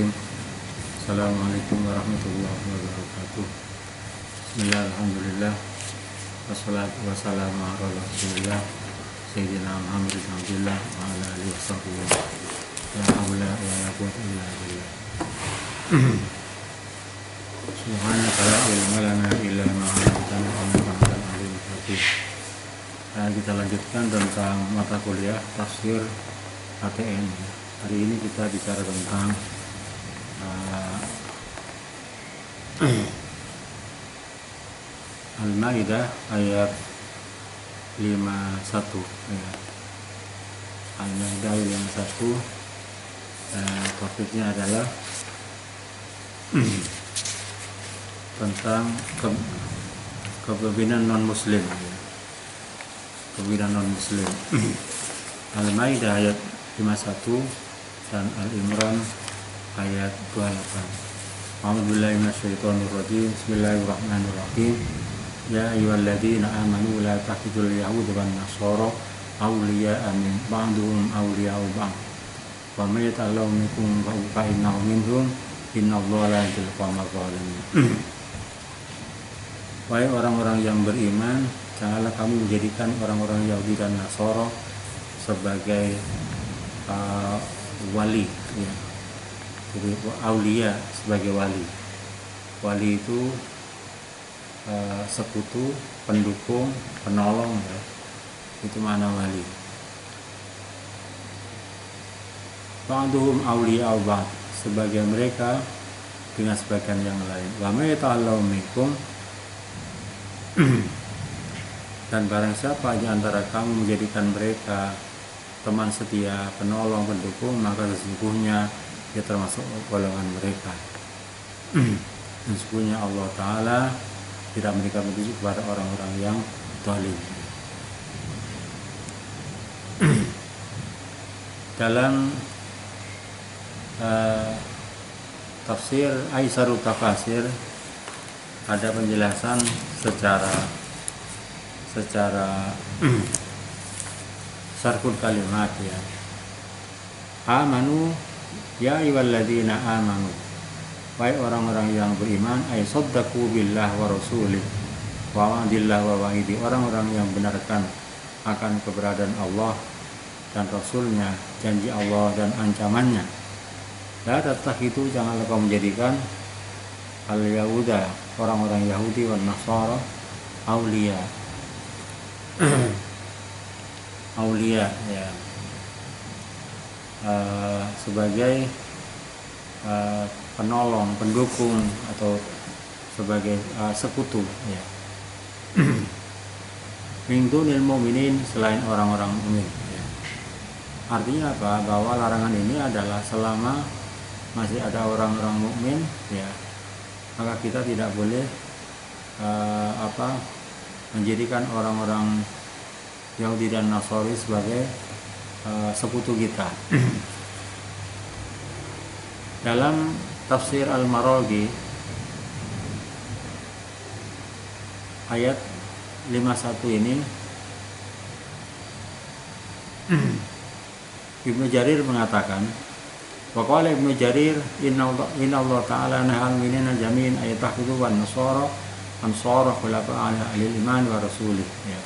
Bismillahirrahmanirrahim. Assalamualaikum warahmatullahi wabarakatuh. Bismillah, alhamdulillah, wassalatu wassalamu ala rasulillah Sayyidina Muhammad bin Abdillah wa ala alihi wa sahbihi. La hawla wa la quwwata illa billah. Subhanaka la ilma lana illa ma 'allamtana innaka antal alimul hakim. Kita lanjutkan tentang mata kuliah tafsir ATN. Hari ini kita bicara tentang Al-Maidah ayat 51 ya. Al-Maidah ayat 51, topiknya adalah tentang kepemimpinan non-muslim ya. Kepemimpinan non-muslim. Al-Maidah ayat 51 dan Al-Imran ayat 28. A'udzubillahi minasyaitonirrajim. Bismillahirrahmanirrahim. Ya ayyuhalladzina amanu la tattakhidul yahuda wan nasara awliya'a min ba'dihim awliya'u ba'd. Wa may yatawallahum minkum fa innahu minhum innallaha la yahdil qawmal zalimin. Wahai orang-orang yang beriman, janganlah kamu menjadikan orang-orang Yahudi dan Nasara sebagai wali ya. Jadi aulia sebagai wali. Wali itu sekutu, pendukung, penolong ya. Itu mana wali. Ba'duhum awliya'u ba'd, sebagian mereka dengan sebagian yang lain. Wa may yata'allahu minkum, dan barang siapa di antara kamu menjadikan mereka teman setia, penolong, pendukung, maka sesungguhnya dia termasuk golongan mereka. Dan sesungguhnya Allah Ta'ala tidak memberikan petunjuk kepada orang-orang yang zalim. Dalam tafsir Aisarut Tafasir ada penjelasan secara sarkul kalimat ya. Amanu ya ayyuhalladzina amanu, wahai orang-orang yang beriman, ay saddaqu billah wa rasulih wa wa'dillah wa wa'idi, orang-orang yang benarkan akan keberadaan Allah dan Rasulnya, janji Allah dan ancamannya. La tattakhidhu, janganlah kau menjadikan al-yahuda, orang-orang Yahudi, wan nasara aulia aulia ya, sebagai penolong, pendukung atau sebagai sekutu ya. Min dunil mu'minin, selain orang-orang mukmin ya. Artinya apa? Bahwa larangan ini adalah selama masih ada orang-orang mukmin ya, maka kita tidak boleh menjadikan orang-orang Yahudi dan Nasrani sebagai sekutu kita. Dalam tafsir Al-Maraghi ayat 51 ini, Ibnu Jarir mengatakan, wa qala Ibnu Jarir inna Allah Ta'ala nahal minna jami'in ayatakhudhu wan nasara ansara khulafa ala alil iman wa rasulih ya.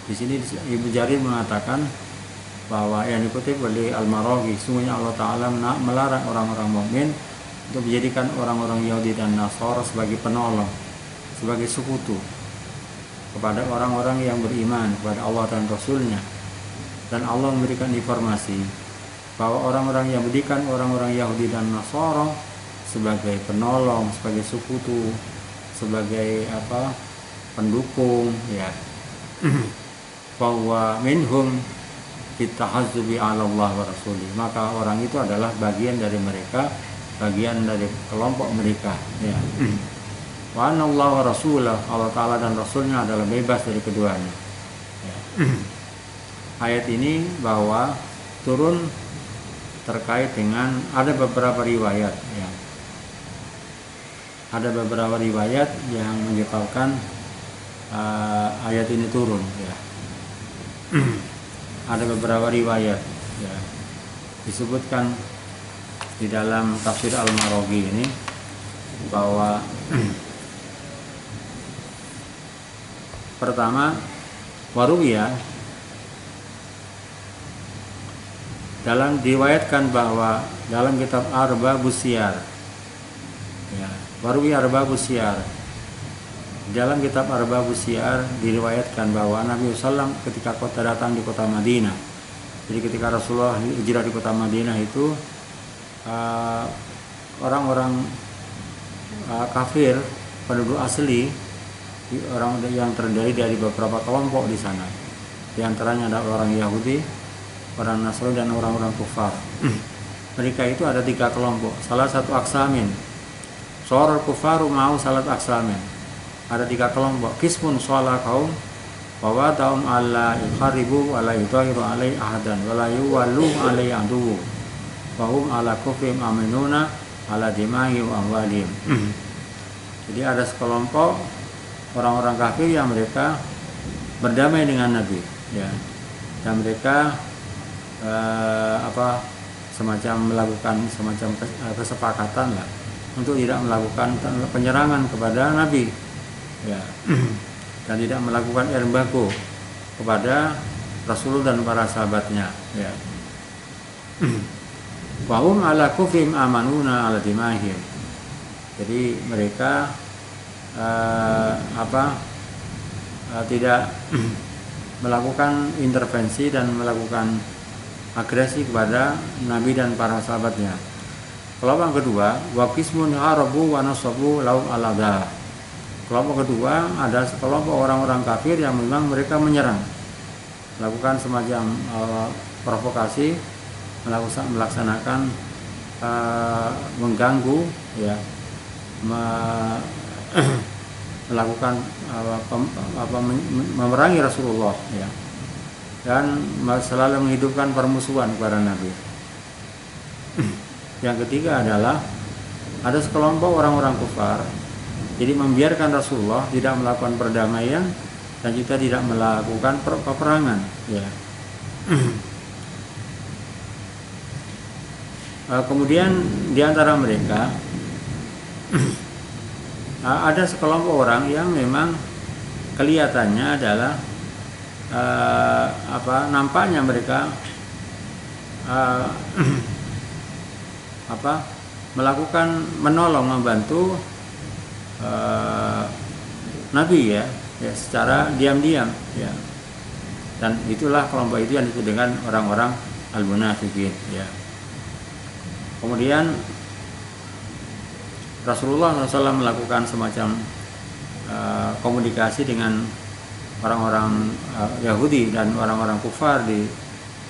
Di sini Ibnu Jarir mengatakan bahwa yang dikutip oleh Al-Maraghi, sungguhnya Allah Ta'ala melarang orang-orang mukmin untuk menjadikan orang-orang Yahudi dan Nasara sebagai penolong, sebagai sekutu kepada orang-orang yang beriman kepada Allah dan Rasulnya. Dan Allah memberikan informasi bahwa orang-orang yang menjadikan orang-orang Yahudi dan Nasara sebagai penolong, sebagai sekutu, sebagai pendukung ya, bahwa minhum bitahazzubi 'ala Allah wa rasulih, maka orang itu adalah bagian dari mereka, bagian dari kelompok mereka ya. Wa anna Allah wa rasulah, Allah Ta'ala dan Rasulnya adalah bebas dari keduanya ya. Ayat ini bahwa turun terkait dengan ada beberapa riwayat ya. Ada beberapa riwayat yang menyebabkan ayat ini turun ya. Ada beberapa riwayat ya, disebutkan di dalam tafsir Al-Maraghi ini bahwa pertama waruya dalam diriwayatkan bahwa dalam kitab Arbabus Siyar, ya, waruya Arbabus Siyar, dalam kitab Arbabus Siyar diriwayatkan bahwa Nabi SAW ketika datang di kota Madinah, jadi ketika Rasulullah hijrah di kota Madinah itu orang-orang kafir penduduk asli, orang yang terdiri dari beberapa kelompok di sana. Di antaranya ada orang Yahudi, orang Nasrani, dan orang-orang kufar. Mereka itu ada 3 kelompok. Salah satu aksamin. Sorol kufaru mau salat aksamin. Ada 3 kelompok. Kismun sholah kaum bahwa taum alla yukharibu wala yutahiru alai ahadan wala yuwallu alai aduwu wahum ala kufrim aminuna ala dimahi wa amwalihim. Jadi ada sekelompok orang-orang kafir yang mereka berdamai dengan Nabi, ya, dan mereka semacam melakukan semacam kesepakatan lah untuk tidak melakukan penyerangan kepada Nabi, ya, dan tidak melakukan embargo kepada Rasulullah dan para sahabatnya, ya. Wahum ala kufrim amanuna ala dimahim. Jadi mereka tidak melakukan intervensi dan melakukan agresi kepada Nabi dan para sahabatnya. Kelompok kedua, waqismun harabu wa nasabu laum alada. Kelompok kedua ada sekelompok orang-orang kafir yang memang mereka menyerang, melakukan semacam provokasi, melaksanakan mengganggu, ya, melakukan memerangi Rasulullah, ya, dan selalu menghidupkan permusuhan kepada Nabi. Yang ketiga adalah ada sekelompok orang-orang kufar, jadi membiarkan Rasulullah tidak melakukan perdamaian dan juga tidak melakukan peperangan, ya. Kemudian di antara mereka ada sekelompok orang yang memang kelihatannya adalah nampaknya mereka melakukan menolong, membantu Nabi, ya, secara diam-diam, ya. Dan itulah kelompok itu yang disebut dengan orang-orang al-munafiqin, ya. Kemudian Rasulullah SAW melakukan semacam komunikasi dengan orang-orang Yahudi dan orang-orang kufar di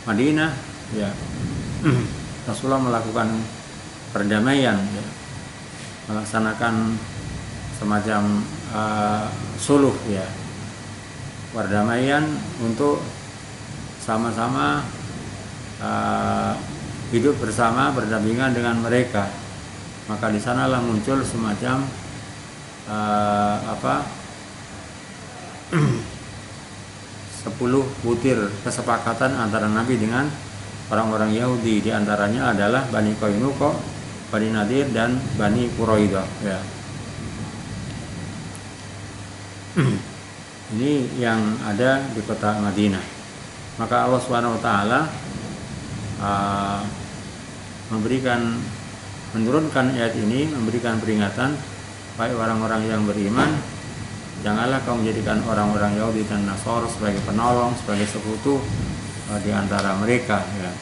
Madinah, ya. Rasulullah melakukan perdamaian, ya, melaksanakan semacam suluh, ya, perdamaian untuk sama-sama hidup bersama berdampingan dengan mereka. Maka di sanalah muncul semacam 10 butir kesepakatan antara Nabi dengan orang-orang Yahudi. Di antaranya adalah Bani Qainuqa, Bani Nadir, dan Bani Quraidah, ya. Ini yang ada di kota Madinah. Maka Allah Subhanahu wa taala menurunkan ayat ini, memberikan peringatan, baik orang-orang yang beriman, janganlah kamu menjadikan orang-orang Yahudi dan Nasor sebagai penolong, sebagai sekutu di antara mereka, ya.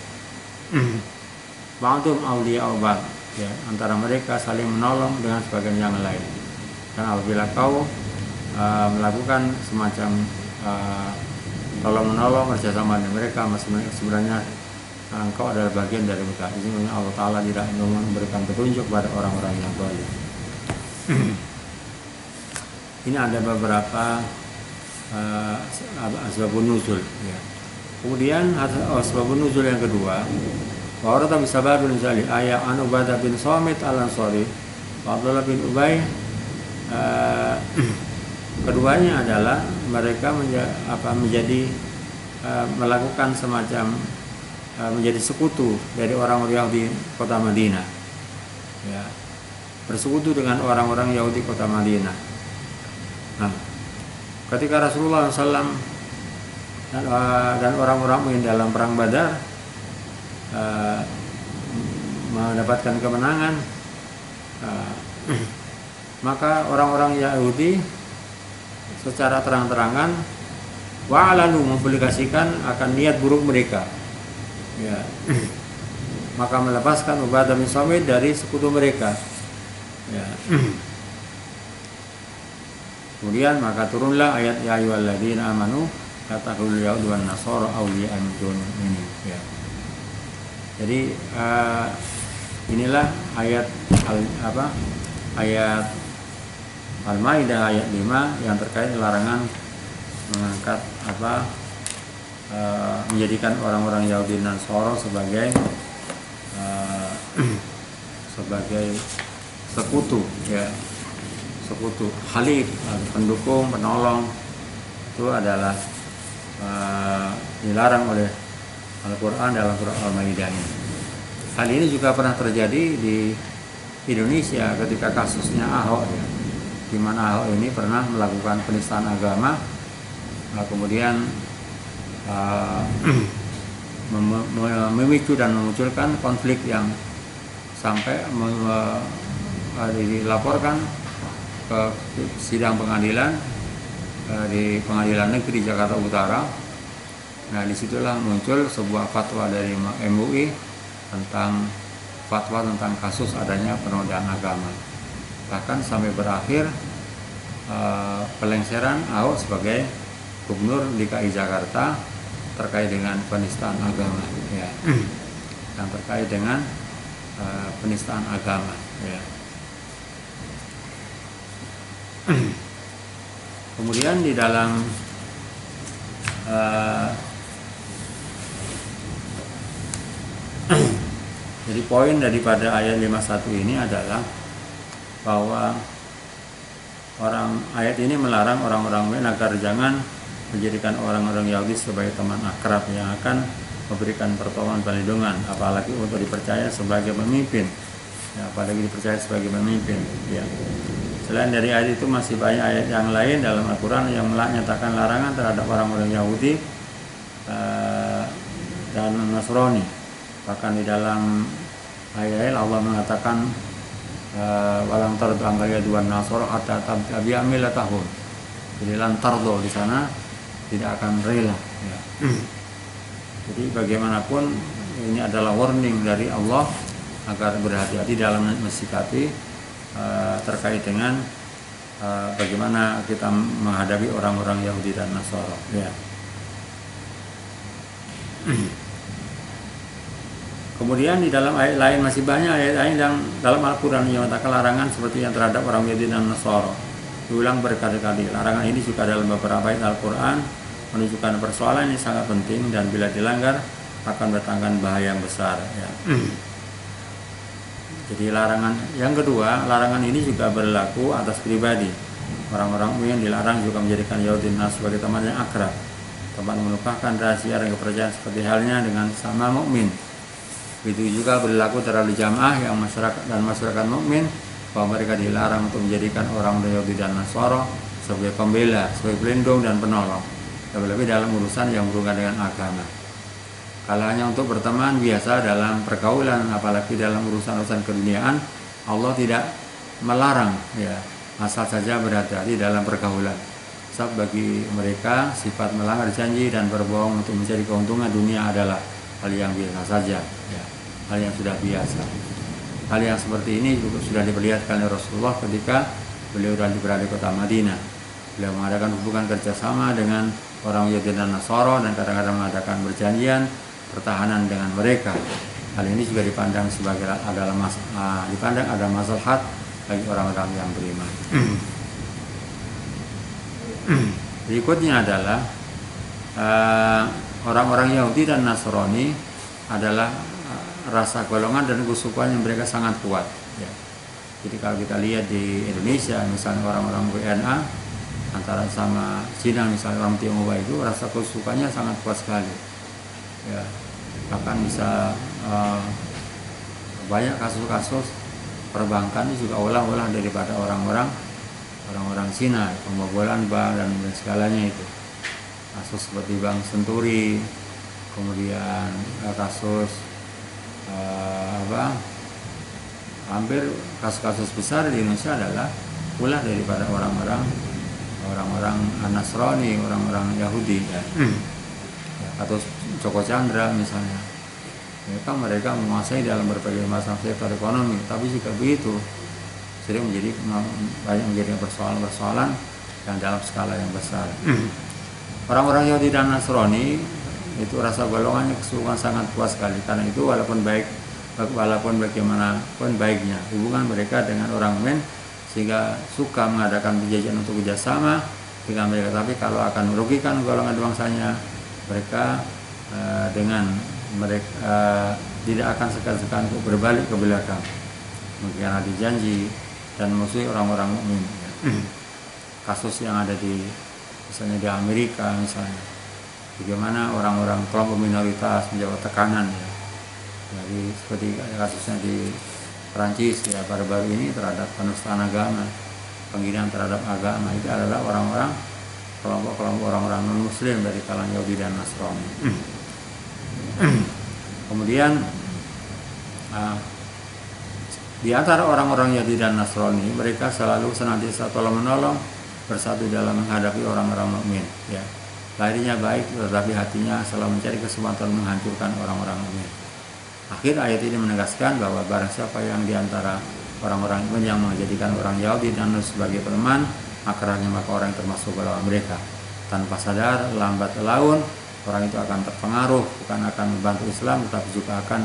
Ba'dhum awliya'u ba'd, ya, antara mereka saling menolong dengan sebagian yang lain. Dan apabila kau melakukan semacam tolong menolong kerjasama dengan mereka, sebenarnya engkau adalah bagian dari mereka. Di sini Allah Ta'ala tidak memberikan petunjuk kepada orang-orang yang zalim. Ini ada beberapa asbabun nuzul, ya. Kemudian asbabun nuzul yang kedua, bahwa orang bisa baru misalnya ayat an Ubadah bin Samit al-Ansari, Abdullah bin Ubay. Keduanya adalah mereka menjadi melakukan semacam menjadi sekutu dari orang-orang Yahudi kota Madinah. ya, bersekutu dengan orang-orang Yahudi kota Madinah. Nah, ketika Rasulullah SAW dan orang-orang mukmin dalam perang Badar mendapatkan kemenangan, maka orang-orang Yahudi secara terang-terangan wa'alalu mempublikasikan akan niat buruk mereka, ya. Maka melepaskan Ubadah bin Samit dari sekutu mereka, ya. Kemudian maka turunlah ayat ya ayyuhalladzina amanu la takhulul yahuda wan nasara awliya'a min dunil mu'minin, ya. Jadi inilah ayat ayat Al-Maidah ayat 5 yang terkait larangan mengangkat menjadikan orang-orang Yahudi dan Nasara sebagai sekutu, ya, sekutu, khalif, pendukung, penolong. Itu adalah dilarang oleh Al-Quran dalam surah Al-Maidah ini. Hal ini juga pernah terjadi di Indonesia ketika kasusnya Ahok, ya, di mana Ahok ini pernah melakukan penistaan agama, kemudian memicu dan memunculkan konflik yang sampai dilaporkan ke sidang pengadilan di Pengadilan Negeri Jakarta Utara. Nah, disitulah muncul sebuah fatwa dari MUI tentang kasus adanya penodaan agama. Bahkan sampai berakhir pelengseran Ahok sebagai Gubernur DKI Jakarta terkait dengan penistaan agama, ya, yang terkait dengan penistaan agama, ya. Kemudian di dalam jadi poin daripada ayat 51 ini adalah bahwa ayat ini melarang orang-orang mukmin agar jangan menjadikan orang-orang Yahudi sebagai teman akrab yang akan memberikan pertolongan perlindungan, apalagi untuk dipercaya sebagai pemimpin, ya, ya. Selain dari ayat itu masih banyak ayat yang lain dalam Al-Quran yang menyatakan larangan terhadap orang-orang Yahudi dan Nasrani. Bahkan di dalam ayat Allah mengatakan walang tardu angkaya dua nasoro hatta tabi'a millatahum. Jadi lantardo di sana tidak akan rela, ya. Jadi bagaimanapun ini adalah warning dari Allah agar berhati-hati dalam mensikapi terkait dengan bagaimana kita menghadapi orang-orang Yahudi dan Nasara, ya. Kemudian di dalam ayat lain masih banyak ayat lain yang dalam Al-Quran yang menyatakan larangan seperti yang terhadap orang Yahudi dan Nasara. Diulang berkali-kali. Larangan ini juga dalam beberapa ayat Al-Quran menunjukkan persoalan ini sangat penting dan bila dilanggar akan mendatangkan bahaya yang besar, ya. Jadi larangan yang kedua, larangan ini juga berlaku atas pribadi. Orang-orang yang dilarang juga menjadikan Yahudi dan Nasara sebagai teman yang akrab, tempat melupakan rahasia dan kepercayaan seperti halnya dengan sama mukmin. Begitu juga berlaku terhadap jamaah yang masyarakat mukmin, bahwa mereka dilarang untuk menjadikan orang Yahudi dan Nasara sebagai pembela, sebagai pelindung dan penolong, terlebih dalam urusan yang berhubungan dengan agama. Kalau hanya untuk berteman biasa dalam pergaulan, apalagi dalam urusan-urusan keduniaan, Allah tidak melarang, ya, asal saja berhati-hati dalam pergaulan. Sebab bagi mereka sifat melanggar janji dan berbohong untuk mencari keuntungan dunia adalah hal yang biasa saja, ya, hal yang sudah biasa. Hal yang seperti ini juga sudah diperlihatkan oleh Rasulullah ketika beliau berada di kota Madinah. Beliau mengadakan hubungan kerjasama dengan orang Yahudi dan Nasara dan kadang-kadang mengadakan perjanjian pertahanan dengan mereka. Hal ini juga dipandang sebagai dipandang ada maslahat bagi orang-orang yang beriman. Berikutnya adalah orang-orang Yahudi dan Nasrani adalah rasa golongan dan kesukuan yang mereka sangat kuat, ya. Jadi kalau kita lihat di Indonesia, misalnya orang-orang WNA antara sama Cina, misalnya orang Tionghoa, itu rasa kesukuannya sangat kuat sekali, ya. Bahkan bisa banyak kasus-kasus perbankan itu juga olah-olah daripada orang-orang Cina, pembobolan bank dan segalanya itu. Kasus seperti Bank Senturi, kemudian kasus hampir kasus-kasus besar di Indonesia adalah ulah daripada orang-orang Nasrani, orang-orang Yahudi ya. Atau Joko Chandra misalnya, mereka menguasai dalam berbagai macam sektor ekonomi, tapi jika begitu sering banyak menjadi persoalan-persoalan yang dalam skala yang besar. Orang-orang Yahudi dan Nasrani itu rasa golongannya keseluruhan sangat kuat sekali, karena itu walaupun bagaimanapun baiknya hubungan mereka dengan orang mukmin, sehingga suka mengadakan perjanjian untuk kerjasama dengan mereka, tapi kalau akan merugikan golongan bangsanya, mereka tidak akan sekan-sekan untuk berbalik ke belakang, mengkhianati janji dan musuhi orang-orang mukmin. Kasus yang ada misalnya di Amerika misalnya, bagaimana orang-orang kelompok minoritas menjawab tekanan ya. Jadi seperti kasusnya di Perancis ya baru-baru ini terhadap penistaan agama, penghinaan terhadap agama, itu adalah kelompok orang-orang non-muslim dari kalangan Yahudi dan Nasrani. Kemudian di antara orang-orang Yahudi dan Nasrani, mereka selalu senantiasa tolong-menolong, bersatu dalam menghadapi orang-orang mukmin ya. Lahirnya baik tetapi hatinya selalu mencari kesempatan menghancurkan orang-orang mukmin. Akhir ayat ini menegaskan bahwa barang siapa yang di antara orang-orang mukmin yang menjadikan orang Yahudi dan sebagai teman, maka orang yang termasuk golongan mereka. Tanpa sadar, lambat laun orang itu akan terpengaruh, bukan akan membantu Islam, tetapi juga akan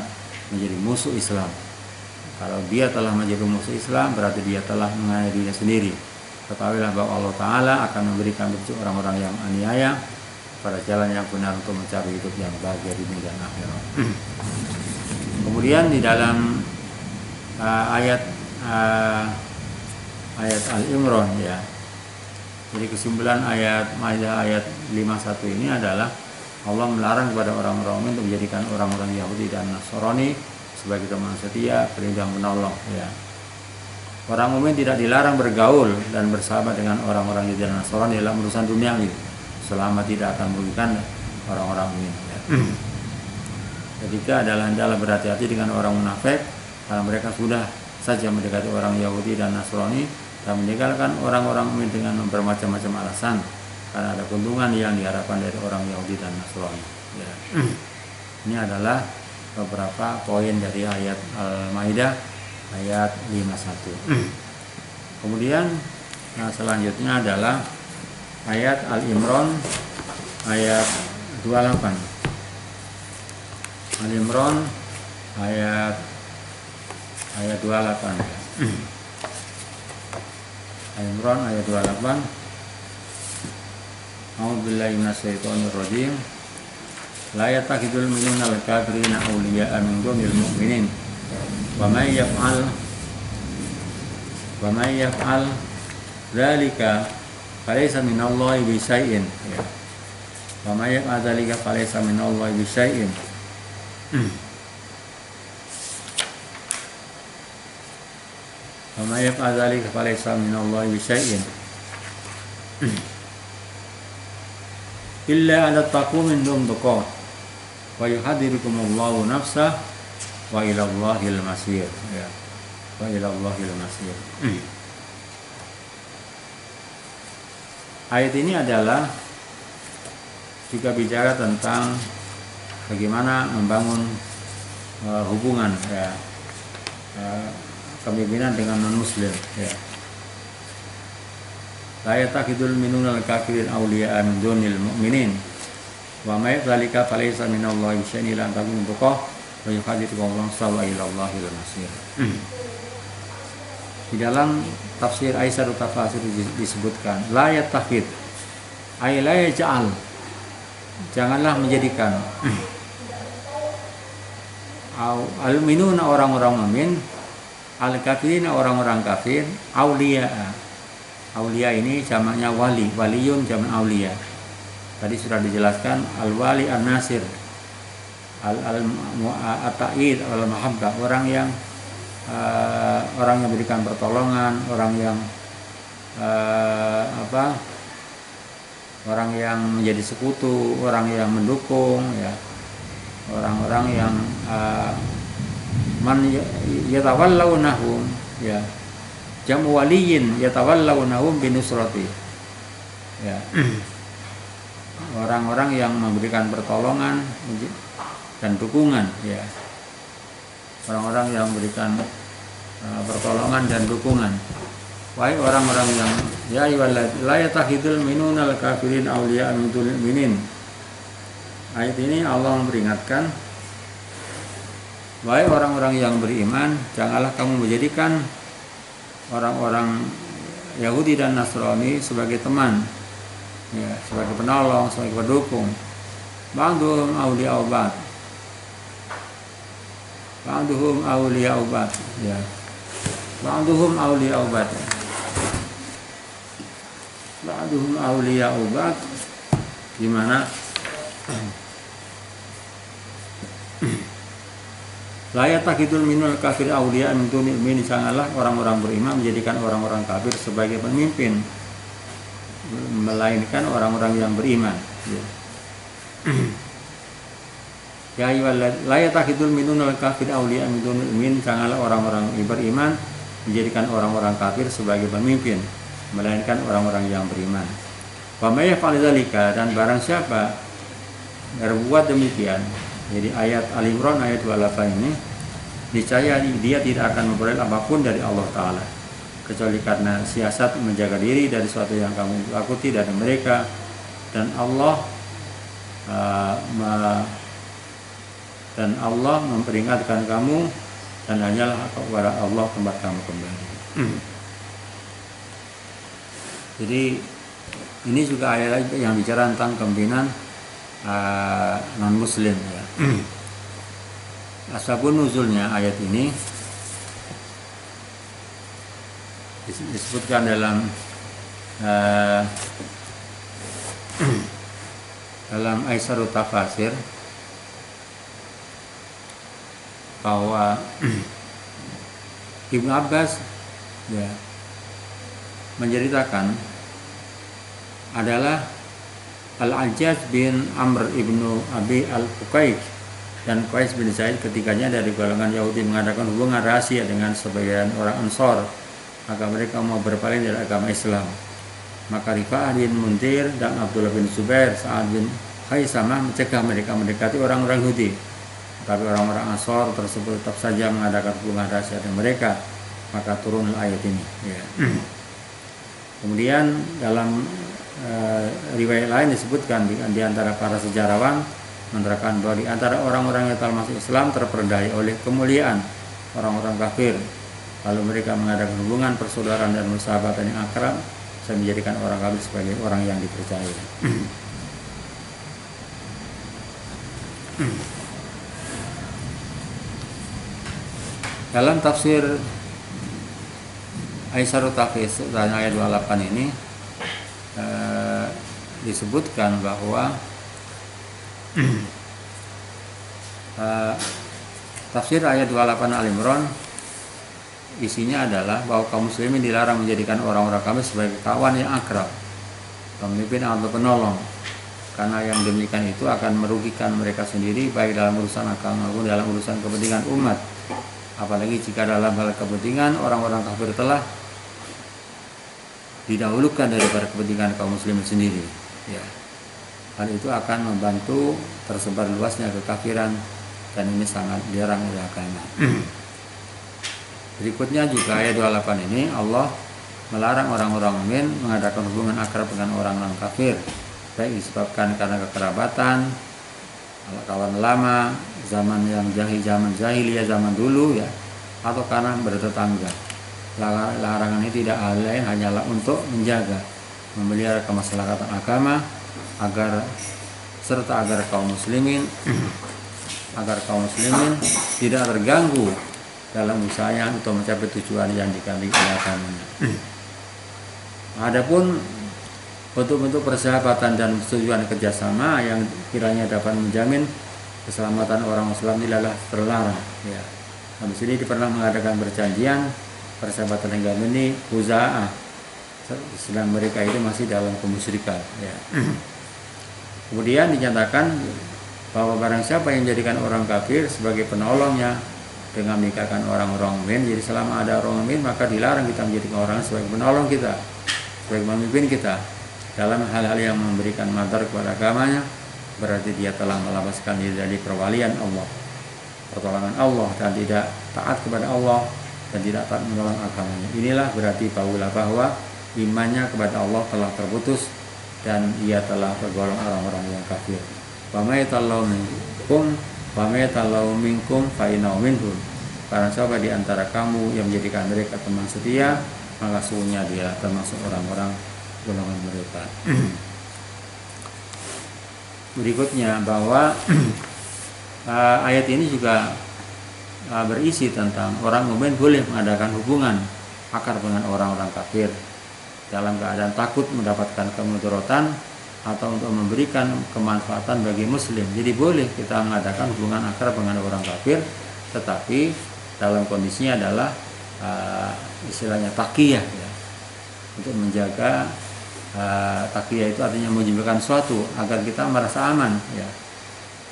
menjadi musuh Islam. Kalau dia telah menjadi musuh Islam, berarti dia telah menganiaya dirinya sendiri. Ketahuilah bahwa Allah Ta'ala akan memberikan petunjuk orang-orang yang aniaya pada jalan yang benar untuk mencari hidup yang bahagia di dunia dan akhirat. Kemudian di dalam ayat Al-Imran ya. Jadi kesimpulan ayat Maidah ayat 51 ini adalah Allah melarang kepada orang-orang mukmin untuk menjadikan orang-orang Yahudi dan Nasrani sebagai teman setia, pelindung, menolong ya. Orang mukmin tidak dilarang bergaul dan bersahabat dengan orang-orang Yahudi dan Nasrani dalam urusan duniawi, selama tidak akan merugikan orang-orang mukmin ya. Ketiga adalah hendaklah berhati-hati dengan orang munafik, karena mereka sudah saja mendekati orang Yahudi dan Nasrani dan meninggalkan orang-orang mukmin dengan bermacam-macam alasan, karena ada keuntungan yang diharapkan dari orang Yahudi dan Nasrani ya. Ini adalah beberapa poin dari ayat Al-Maidah ayat 51. Kemudian selanjutnya adalah ayat Al-Imran ayat 28. Al-Imran ayat 28. Al-Imran ayat 28. A'udzubillahi minasyaitonir rajim. La yattakhidul mu'minuna al-kafirina awliya'a min dunil mu'minin. Wa may yaf'al dzalika falaysa minallahi bi syai'in. Wa may yaf'al dzalika falaysa minallahi bi syai'in. Wa may yaf'al dzalika falaysa minallahi bi syai'in. Illa ala taqu min dum tuqat wa yuhadirukumullahu nafsah wa ila Allahil masir ya. Wa ila Allahil masir. Ayat ini adalah juga bicara tentang bagaimana membangun hubungan ya, kepemimpinan dengan non-muslim ya. La yattakhidul minunal kafirin awliya'a min dunil mu'minin wa may dzalika falaysa minallahi syai'un lan takun tuqah wa yuhadirukum Allah ila Allahil masir. Di dalam tafsir Aisyah Tafasir disebutkan la yattakhid ay la yaj'al, janganlah menjadikan al-minuna orang-orang mukmin, al-kafirina orang-orang kafir, awliya'a. Aulia ini jamaknya wali, waliyun jamak aulia. Tadi sudah dijelaskan al-wali an-nasir, al-ta'id, al-mahabbah, orang yang orang yang memberikan pertolongan, orang yang orang yang menjadi sekutu, orang yang mendukung, ya, orang-orang yang man yatawallawnahum, ya, jamu waliyin yatawallawnahum binusrati, ya, orang-orang yang memberikan pertolongan dan dukungan, ya, orang-orang yang memberikan pertolongan dan dukungan. Wahai orang-orang yang ya la yatakhidul minunal kafirin auliya min dunil mu'minin. Ayat ini Allah memperingatkan, wahai orang-orang yang beriman, janganlah kamu menjadikan orang-orang Yahudi dan Nasrani sebagai teman, ya, sebagai penolong, sebagai pendukung. Ba'duhum auliya ba'd. Ba'duhum auliya ba'd, ya. Ba'duhum auliya ba'd. Ba'duhum auliya ba'd, gimana? La yatakidul minul kafir auliya min dunil mu'minin, janganlah orang-orang beriman menjadikan orang-orang kafir sebagai pemimpin, melainkan orang-orang yang beriman. Ya la yatakidul minul kafir auliya min dunil mu'minin, janganlah orang-orang beriman menjadikan orang-orang kafir sebagai pemimpin, melainkan orang-orang yang beriman. Wa may yaf'al dzalika, dan barang siapa berbuat demikian. Jadi ayat Al-Imran ayat 28 ini, niscaya dia tidak akan memperoleh apapun dari Allah Ta'ala kecuali karena siasat menjaga diri dari sesuatu yang kamu takuti dari mereka, dan Allah memperingatkan kamu, dan hanyalah kepada Allah tempat kamu kembali. Jadi ini juga ayat yang bicara tentang kepemimpinan non muslim, ya. Asbabun nuzulnya ayat ini disebutkan dalam Aisarut Tafasir bahwa Ibnu Abbas, ya, menceritakan adalah Al-Ajjaj bin Amr ibnu Abi al-Fuqaik dan Qais bin Zaid, ketiganya dari golongan Yahudi, mengadakan hubungan rahasia dengan sebagian orang Ansor, maka mereka mau berpaling dari agama Islam. Maka Rifa'ah bin Muntir dan Abdullah bin Zubair, Sa'ad bin Khaisamah mencegah mereka mendekati orang-orang Yahudi. Tapi orang-orang Ansor tersebut tetap saja mengadakan hubungan rahasia dengan mereka, maka turunlah ayat ini, ya. Kemudian dalam riwayat lain disebutkan di antara para sejarawan menerangkan bahwa di antara orang-orang yang telah masuk Islam terperdaya oleh kemuliaan orang-orang kafir, lalu mereka mengadakan hubungan persaudaraan dan persahabatan yang akrab, saya menjadikan orang kafir sebagai orang yang dipercaya. Dalam tafsir Aisarut Tafsir dan ayat 28 ini disebutkan bahwa tafsir ayat 28 Al-Imran isinya adalah bahwa kaum muslimin dilarang menjadikan orang-orang kafir sebagai kawan yang akrab, pemimpin atau penolong, karena yang demikian itu akan merugikan mereka sendiri baik dalam urusan agama maupun dalam urusan kepentingan umat, apalagi jika dalam hal kepentingan orang-orang kafir telah didahulukan daripada kepentingan kaum muslimin sendiri, ya. Hal itu akan membantu tersebar luasnya kekafiran, dan ini sangat dilarang oleh agama. Berikutnya juga ayat 28 ini Allah melarang orang-orang mukmin mengadakan hubungan akrab dengan orang-orang kafir, baik disebabkan karena kekerabatan, kawan lama, zaman jahiliyah zaman dulu, ya, atau karena bertetangga. Larangan ini tidak lain hanyalah untuk menjaga, memelihara kemaslahatan agama agar kaum muslimin tidak terganggu dalam usahanya untuk mencapai tujuan yang dikandung oleh agamanya. Adapun bentuk-bentuk persahabatan dan tujuan kerjasama yang kiranya dapat menjamin keselamatan orang Islam tidaklah terlarang, ya. Habis ini pernah mengadakan perjanjian persahabatan agama ini Huza'ah, sedang mereka itu masih dalam kemusyrikan, ya. Kemudian dinyatakan bahwa barang siapa yang menjadikan orang kafir sebagai penolongnya dengan menikahkan orang-orang mukmin, jadi selama ada orang mukmin maka dilarang kita menjadikan orang sebagai penolong kita, sebagai pemimpin kita dalam hal-hal yang memberikan madar kepada agamanya. Berarti dia telah melepaskan diri dari perwalian Allah, pertolongan Allah, dan tidak taat kepada Allah dan tidak taat menolong agamanya. Inilah berarti bahwa imannya kepada Allah telah terputus dan ia telah tergolong orang-orang yang kafir. Wa may tallahu minkum fa innahu minhum. Karena siapa di antara kamu yang menjadikan mereka teman setia, maka sesungguhnya dia termasuk orang-orang golongan mereka. Berikutnya bahwa ayat ini juga berisi tentang orang mukmin boleh mengadakan hubungan akar dengan orang-orang kafir dalam keadaan takut mendapatkan kemudaratan atau untuk memberikan kemanfaatan bagi muslim. Jadi boleh kita mengadakan hubungan akar dengan orang kafir, tetapi dalam kondisinya adalah istilahnya taqiyah, ya, untuk menjaga. Taqiyah itu artinya menjauhkan suatu agar kita merasa aman, ya,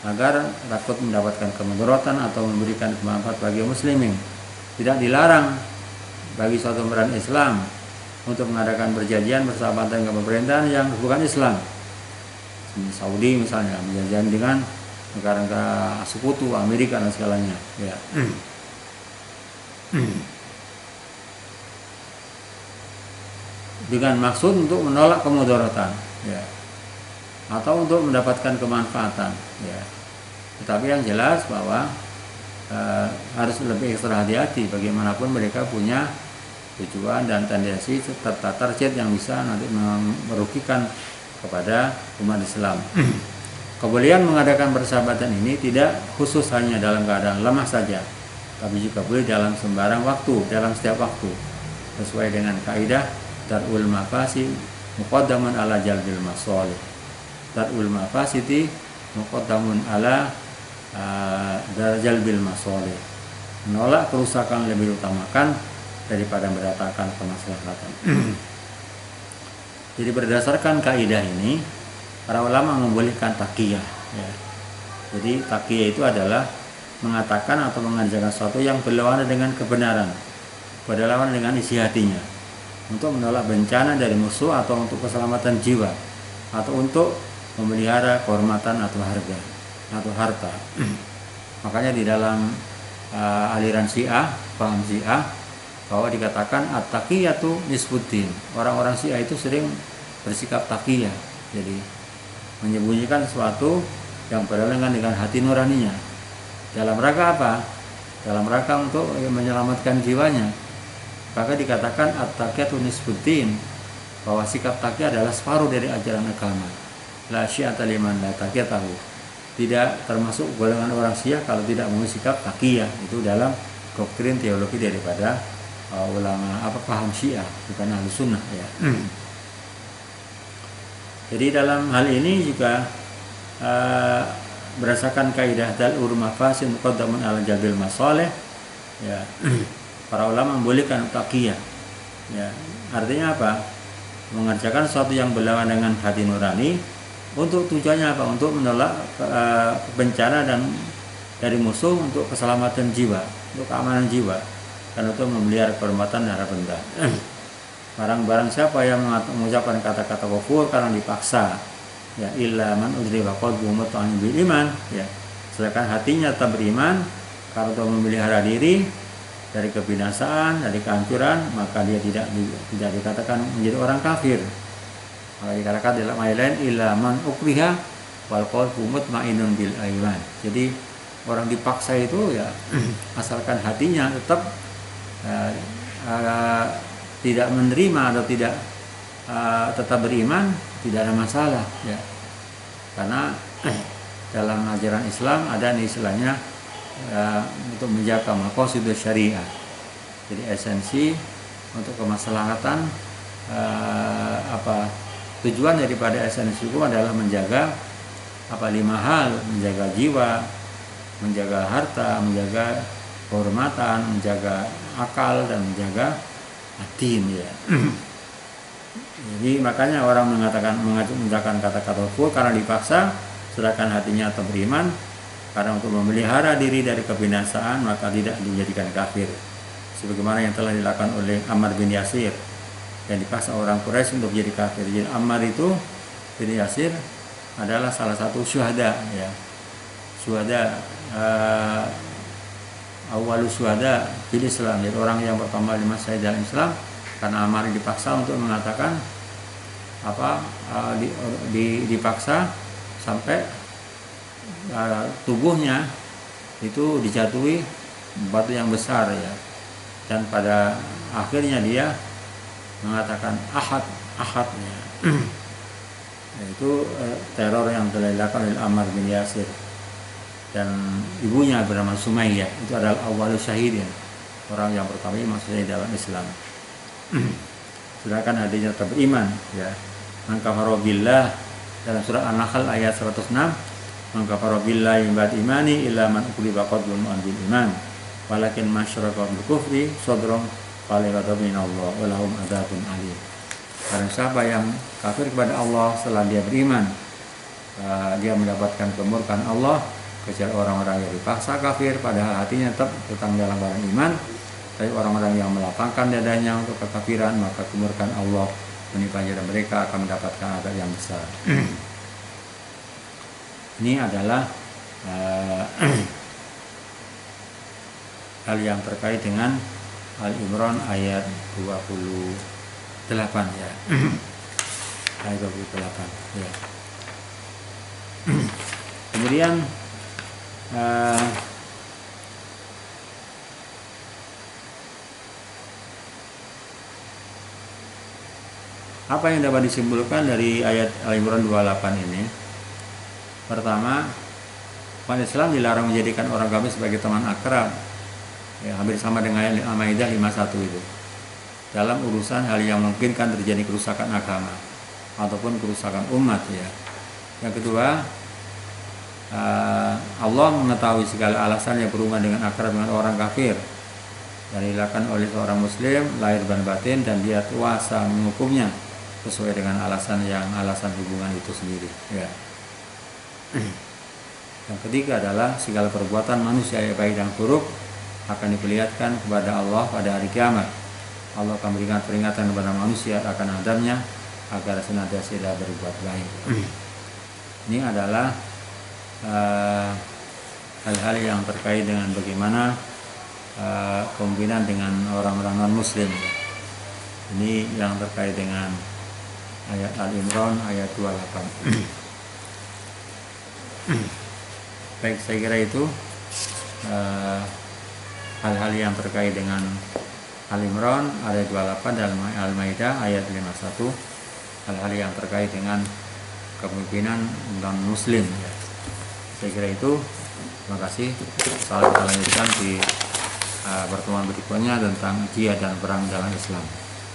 agar takut mendapatkan kemudaratan atau memberikan kemanfaat bagi muslimin. Tidak dilarang bagi suatu pemerintah Islam untuk mengadakan perjanjian persahabatan dengan pemerintahan yang bukan Islam. Saudi misalnya perjanjian dengan negara-negara sekutu Amerika dan segalanya, ya. Dengan maksud untuk menolak kemudaratan, ya, atau untuk mendapatkan kemanfaatan, ya. Tetapi yang jelas bahwa harus lebih ekstra hati-hati. Bagaimanapun mereka punya tujuan dan tendensi serta target yang bisa nanti merugikan kepada umat Islam. Kebolehan mengadakan persahabatan ini tidak khusus hanya dalam keadaan lemah saja, tapi juga boleh dalam sembarang waktu, dalam setiap waktu, sesuai dengan kaidah darul mafasid muqaddamun ala jalbil masalih. Darul mafasidi muqaddamun ala jalbil masalih. Menolak kerusakan lebih utamakan daripada mendatangkan kemaslahatan. Jadi berdasarkan kaidah ini, para ulama membolehkan taqiyah, ya. Jadi taqiyah itu adalah mengatakan atau mengajarkan sesuatu yang berlawanan dengan kebenaran, berlawanan dengan isi hatinya, untuk menolak bencana dari musuh atau untuk keselamatan jiwa atau untuk memelihara kehormatan atau harga atau harta. Makanya di dalam aliran Syiah, paham Syiah, bahwa dikatakan at-taqiyatu nisbuddin. Orang-orang Syiah itu sering bersikap taqiyah, jadi menyembunyikan sesuatu yang berlawanan dengan hati nuraninya. Dalam rangka apa? Dalam rangka untuk menyelamatkan jiwanya. Maka dikatakan at-taqiyatu nisbuddin, bahwa sikap taqiyah adalah separuh dari ajaran agama. La syi'ata liman la taqiyatahu. Tidak termasuk golongan orang Syiah kalau tidak memiliki sikap taqiyah. Itu dalam doktrin teologi daripada ulama paham Syiah, bukan ahli sunnah, ya. Jadi dalam hal ini juga berdasarkan kaidah dal'ur mafasid muqaddamun ala jalbil masalih, ya. Para ulama membolehkan taqiyah, ya. Artinya apa? Mengerjakan sesuatu yang berlawanan dengan hati nurani untuk tujuannya apa? Untuk menolak bencana dan dari musuh, untuk keselamatan jiwa, untuk keamanan jiwa, dan untuk memelihara kehormatan dan harta benda. Barang-barang siapa yang mengucapkan kata-kata kufur karena dipaksa, ya, illa man udriba qalbuhu mutma'innan bil iman, ya, sedangkan hatinya tetap beriman, karena untuk memelihara diri dari kebinasaan, dari kehancuran, maka dia tidak dikatakan menjadi orang kafir. Maka dikatakan dalam ayat lain illa man ukriha wal qalbu mutma'innun bil iman. Jadi orang dipaksa itu, ya, asalkan hatinya tetap tidak menerima atau tidak tetap beriman, tidak ada masalah, ya. Karena dalam ajaran Islam ada istilahnya untuk menjaga maqasidus syariah. Jadi esensi untuk kemaslahatan tujuan daripada esensi hukum adalah menjaga 5 hal: menjaga jiwa, menjaga harta, menjaga kehormatan, menjaga akal dan menjaga hati ya. Jadi makanya orang mengucapkan kata-kata kufur karena dipaksa, sedangkan hatinya tetap beriman. Karena untuk memelihara diri dari kebinasaan maka tidak dijadikan kafir. Sebagaimana yang telah dilakukan oleh Ammar bin Yasir, yang dipaksa orang Quraisy untuk jadi kafir. Jadi Ammar itu bin Yasir adalah salah satu syuhada ya. Syuhada awalus syuhada di Islam, jadi orang yang pertama di masa dalam Islam, karena Ammar dipaksa untuk mengatakan dipaksa sampai tubuhnya itu dijatuhi batu yang besar ya, dan pada akhirnya dia mengatakan ahad ya. Itu teror yang telah dilakukan oleh Ammar bin Yasir, dan ibunya bernama Sumayyah itu adalah awalus syahidin, orang yang pertama maksudnya dalam Islam. Sedangkan hatinya tetap beriman ya. Man kafara billah dalam surah An-Nahl ayat 106, man kafara billahi min ba'di imani illa man ukriha qalbuhu an bil iman walakin masyraka bil kufri sadrun falyghadab minallah wa lahum adzabun alim. Karena siapa yang kafir kepada Allah setelah dia beriman, dia mendapatkan kemurkaan Allah, kecuali orang-orang yang dipaksa kafir padahal hatinya tetap dalam barang iman. Tapi orang-orang yang melapangkan dadanya untuk kekafiran, maka kemurkaan Allah menimpa mereka, akan mendapatkan azab yang besar. Ini adalah hal yang terkait dengan Al-Imran ayat 28 ya. Ayat 28 ya. Kemudian apa yang dapat disimpulkan dari ayat Al-Imran 28 ini? Pertama, umat Islam dilarang menjadikan orang kafir sebagai teman akrab. Ya, hampir sama dengan ayat Al-Maidah 51 itu. Dalam urusan hal yang memungkinkan terjadi kerusakan agama ataupun kerusakan umat ya. Yang kedua, Allah mengetahui segala alasan yang berhubungan dengan akrab dengan orang kafir yang dilakukan oleh seorang muslim lahir dan batin, dan dia kuasa menghukumnya sesuai dengan alasan hubungan itu sendiri ya. Yang ketiga adalah segala perbuatan manusia yang baik dan buruk akan diperlihatkan kepada Allah pada hari kiamat. Allah akan berikan peringatan kepada manusia akan adabnya agar senantiasa tidak berbuat baik. Ini adalah hal-hal yang terkait dengan bagaimana kemungkinan dengan orang-orang non-muslim. Ini yang terkait dengan ayat Al-Imran ayat 28. Baik, saya kira itu hal-hal yang terkait dengan Al-Imran ayat 28 dan Al-Maidah ayat 51, hal-hal yang terkait dengan kepemimpinan non-muslim ya. Saya kira itu. Terima kasih. Salam kita lanjutkan di pertemuan berikutnya tentang jihad dan perang dalam Islam.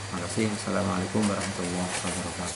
Terima kasih. Assalamualaikum warahmatullahi wabarakatuh.